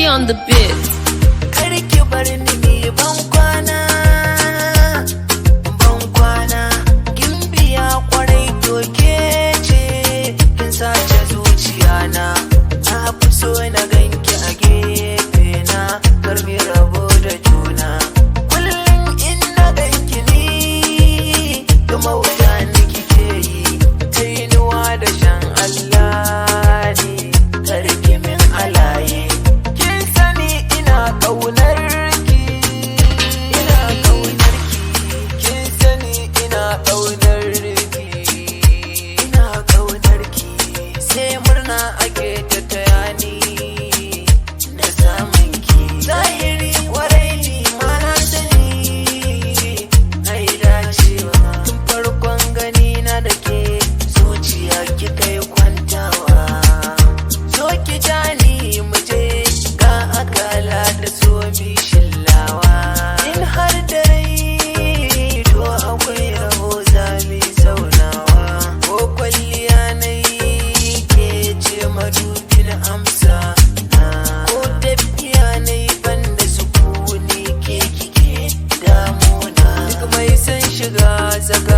Baby on the beat. Karki bar ni ban kwana, gimbiya kwarai doke ce, kin sace zuciya na fi so na ganki a gefe na, karmi rabo da juna. Kullum in na ganki ni, kuma wuta ni kike yi, kainuwa da shan Allah ne, karki min alaye. Kin sani ina ƙaunar ki, kin sani ina ƙaunar ki, sai murna ake ta tayani da samun ki. Zahiri kwarai ni ma na sani, na yi dacewa tun farkon gani na da ke, zuciya ki kai kwantawa. So ki jani mu je ga akala da so mi shillawa. In har da rai to akwai rabo zami zaunawa, ko kwalliya na yi ke ce madubin amsa na, ko tafiya na yi banda sukuni ke kike damuna. Duk mai san shiga zaka